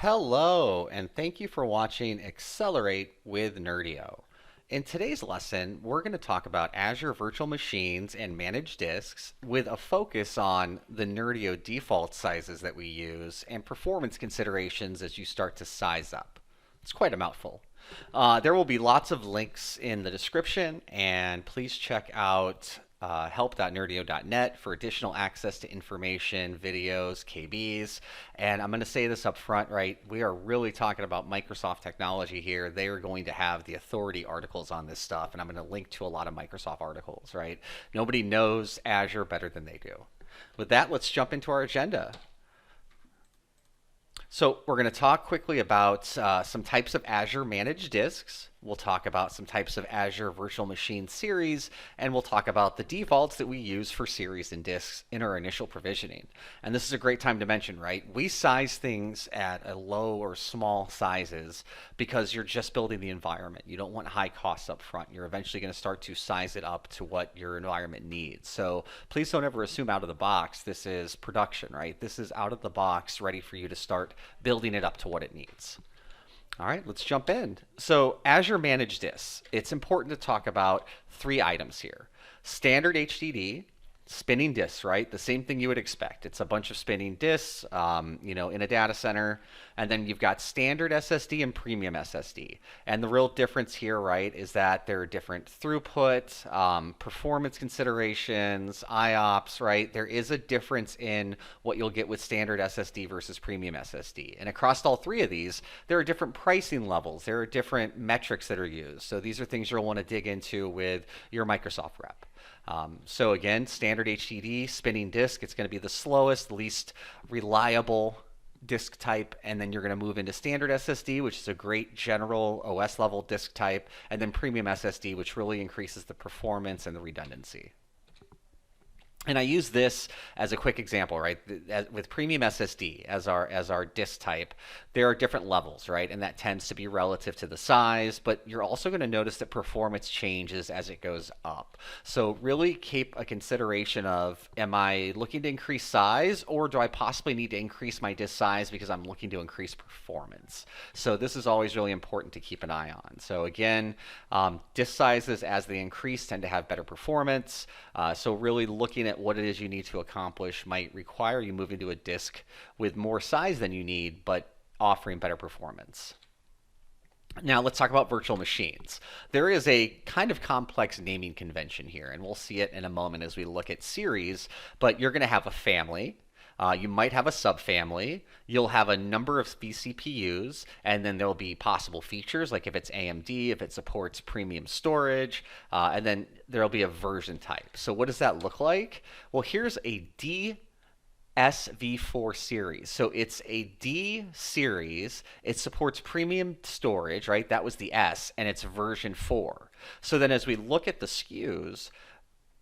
Hello, and thank you for watching Accelerate with Nerdio. In today's lesson, we're going to talk about Azure Virtual Machines and Managed Disks with a focus on the Nerdio default sizes that we use and performance considerations as you start to size up. It's quite a mouthful. There will be lots of links in the description, and please check out help.nerdio.net for additional access to information, videos, KBs. And I'm going to say this up front, right? We are really talking about Microsoft technology here. They are going to have the authority articles on this stuff, and I'm going to link to a lot of Microsoft articles, right? Nobody knows Azure better than they do. With that, let's jump into our agenda. So we're going to talk quickly about some types of Azure Managed Disks. We'll talk about some types of Azure Virtual Machine Series, and we'll talk about the defaults that we use for series and disks in our initial provisioning. And this is a great time to mention, right? We size things at a low or small sizes because you're just building the environment. You don't want high costs up front. You're eventually going to start to size it up to what your environment needs. So please don't ever assume out of the box this is production, right? This is out of the box, ready for you to start building it up to what it needs. All right, let's jump in. So Azure Managed Disks, it's important to talk about three items here. Standard HDD, spinning disks, right? The same thing you would expect. It's a bunch of spinning disks, in a data center. And then you've got standard SSD and premium SSD. And the real difference here, right, is that there are different throughput, performance considerations, IOPS, right? There is a difference in what you'll get with standard SSD versus premium SSD. And across all three of these, there are different pricing levels. There are different metrics that are used. So these are things you'll want to dig into with your Microsoft rep. So again, standard HDD, spinning disk, it's going to be the slowest, least reliable disk type, and then you're going to move into standard SSD, which is a great general OS level disk type, and then premium SSD, which really increases the performance and the redundancy. And I use this as a quick example, right? With premium SSD as our disk type, there are different levels, right? And that tends to be relative to the size, but you're also going to notice that performance changes as it goes up. So really keep a consideration of, am I looking to increase size, or do I possibly need to increase my disk size because I'm looking to increase performance? So this is always really important to keep an eye on. So again, disk sizes as they increase tend to have better performance. So really looking at what it is you need to accomplish might require you moving to a disk with more size than you need, but offering better performance. Now let's talk about virtual machines. There is a kind of complex naming convention here, and we'll see it in a moment as we look at series, but you're going to have a family. You might have a subfamily. You'll have a number of vCPUs, and then there'll be possible features, like if it's AMD, if it supports premium storage, and then there'll be a version type. So what does that look like? Well, here's a DSV4 series. So it's a D series. It supports premium storage, right? That was the S, and it's version 4. So then as we look at the SKUs,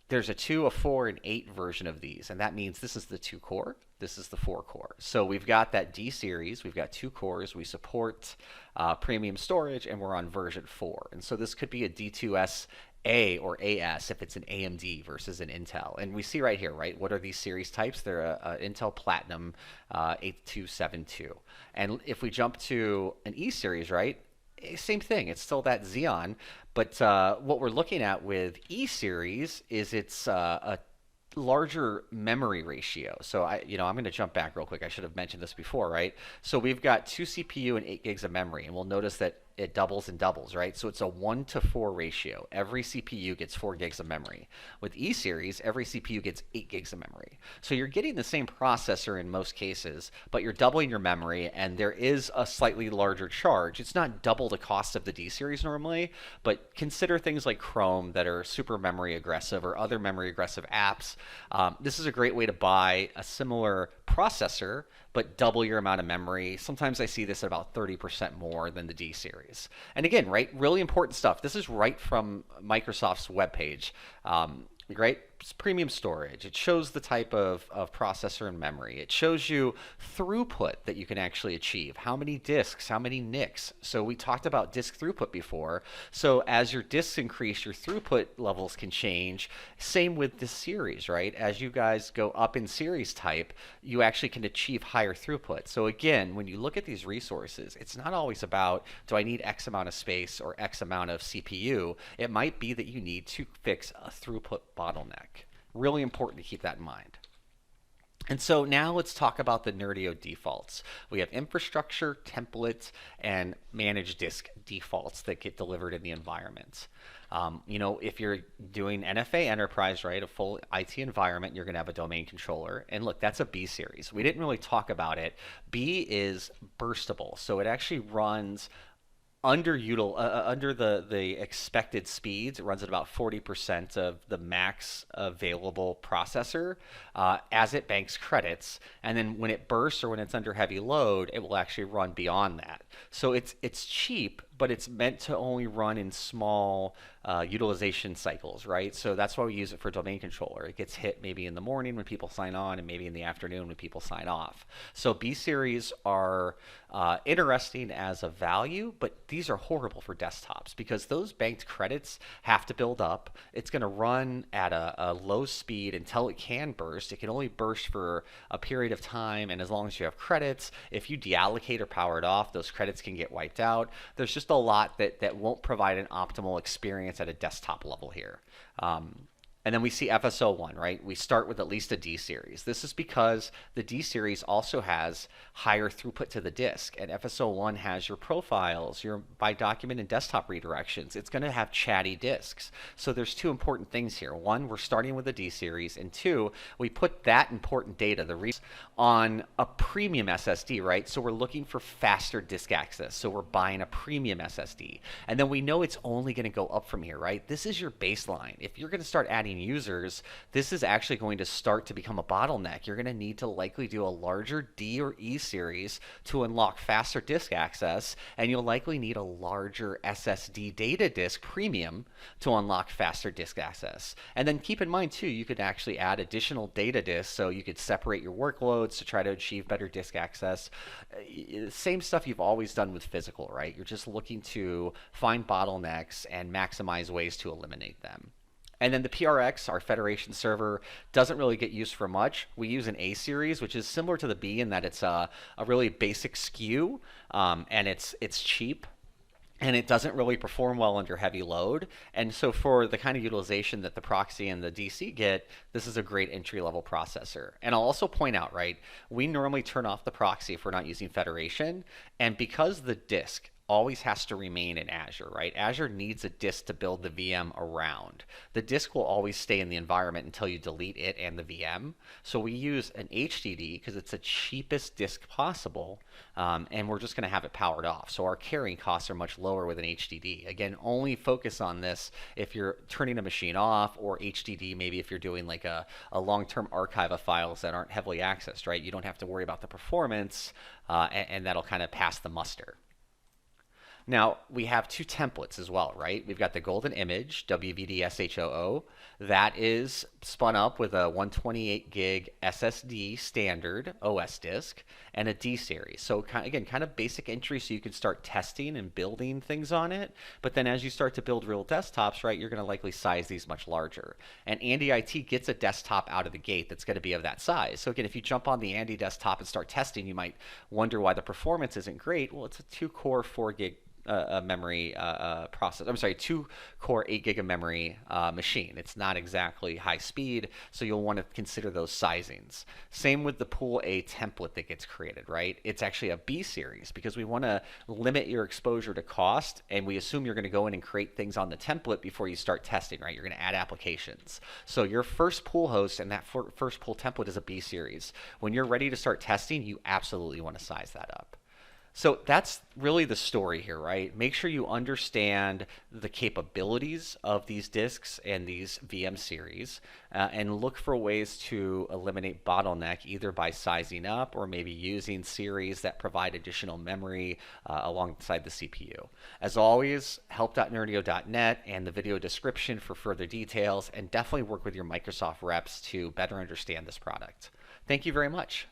there's a 2, a 4, and 8 version of these, and that means this is the 2 core, this is the 4 core. So we've got that D series, we've got 2 cores, we support premium storage, and we're on version 4. And so this could be a D2SA or AS if it's an AMD versus an Intel. And we see right here, right, what are these series types? They're a Intel Platinum 8272. And if we jump to an E series, right, same thing. It's still that Xeon, but what we're looking at with E series is it's a larger memory ratio. So I'm going to jump back real quick. I should have mentioned this before, right? So we've got 2 CPU and 8 gigs of memory, and we'll notice that it doubles and doubles, right? So it's a 1-to-4 ratio. Every CPU gets 4 gigs of memory. With E series, every CPU gets 8 gigs of memory. So you're getting the same processor in most cases, but you're doubling your memory, and there is a slightly larger charge. It's not double the cost of the D series normally, but consider things like Chrome that are super memory aggressive or other memory aggressive apps. This is a great way to buy a similar processor, but double your amount of memory. Sometimes I see this at about 30% more than the D series. And again, right, really important stuff. This is right from Microsoft's webpage. Right? premium storage. It shows the type of processor and memory. It shows you throughput that you can actually achieve. How many disks, how many NICs. So we talked about disk throughput before. So as your disks increase, your throughput levels can change. Same with this series, right? As you guys go up in series type, you actually can achieve higher throughput. So again, when you look at these resources, it's not always about, do I need X amount of space or X amount of CPU? It might be that you need to fix a throughput bottleneck. Really important to keep that in mind. And so now let's talk about the Nerdio defaults. We have infrastructure, templates, and managed disk defaults that get delivered in the environment. If you're doing NFA enterprise, right, a full IT environment, you're going to have a domain controller. And look, that's a B series. We didn't really talk about it. B is burstable, so it actually runs under the expected speeds. It runs at about 40% of the max available processor as it banks credits. And then when it bursts or when it's under heavy load, it will actually run beyond that. So it's cheap, but it's meant to only run in small utilization cycles, right? So that's why we use it for domain controller. It gets hit maybe in the morning when people sign on and maybe in the afternoon when people sign off. So B series are interesting as a value, but these are horrible for desktops because those banked credits have to build up. It's going to run at a low speed until it can burst. It can only burst for a period of time, and as long as you have credits, if you deallocate or power it off, those credits can get wiped out. There's just a lot that won't provide an optimal experience at a desktop level here. And then we see FSO1, right? We start with at least a D series. This is because the D series also has higher throughput to the disk, and FSO1 has your profiles, your by document and desktop redirections. It's going to have chatty disks. So there's two important things here. One, we're starting with a D series, and two, we put that important data, on a premium SSD, right? So we're looking for faster disk access. So we're buying a premium SSD. And then we know it's only going to go up from here, right? This is your baseline. If you're going to start adding users, this is actually going to start to become a bottleneck. You're going to need to likely do a larger D or E series to unlock faster disk access, and you'll likely need a larger SSD data disk premium to unlock faster disk access. And then keep in mind too, you could actually add additional data disks, so you could separate your workloads to try to achieve better disk access. Same stuff you've always done with physical, right? You're just looking to find bottlenecks and maximize ways to eliminate them. And then the PRX, our federation server, doesn't really get used for much. We use an A series, which is similar to the B in that it's a really basic SKU, and it's cheap. And it doesn't really perform well under heavy load. And so for the kind of utilization that the proxy and the DC get, this is a great entry-level processor. And I'll also point out, right, we normally turn off the proxy if we're not using federation. And because the disk always has to remain in Azure, right? Azure needs a disk to build the VM around. The disk will always stay in the environment until you delete it and the VM. So we use an HDD because it's the cheapest disk possible, and we're just going to have it powered off. So our carrying costs are much lower with an HDD. Again, only focus on this if you're turning a machine off, or HDD maybe if you're doing like a long-term archive of files that aren't heavily accessed, right? You don't have to worry about the performance, and that'll kind of pass the muster. Now, we have two templates as well, right? We've got the golden image, WVDSHOO. That is spun up with a 128 gig SSD standard OS disk and a D series. So again, kind of basic entry so you can start testing and building things on it. But then as you start to build real desktops, right, you're going to likely size these much larger. And Andy IT gets a desktop out of the gate that's going to be of that size. So again, if you jump on the Andy desktop and start testing, you might wonder why the performance isn't great. Well, it's a 2-core 4 gig memory process. I'm sorry, 2-core 8 gig of memory machine. It's not exactly high speed, so you'll want to consider those sizings. Same with the Pool A template that gets created, right? It's actually a B series because we want to limit your exposure to cost, and we assume you're going to go in and create things on the template before you start testing, right? You're going to add applications. So your first pool host and that first pool template is a B series. When you're ready to start testing, you absolutely want to size that up. So that's really the story here, right? Make sure you understand the capabilities of these disks and these VM series, and look for ways to eliminate bottleneck either by sizing up or maybe using series that provide additional memory alongside the CPU. As always, help.nerdio.net and the video description for further details, and definitely work with your Microsoft reps to better understand this product. Thank you very much.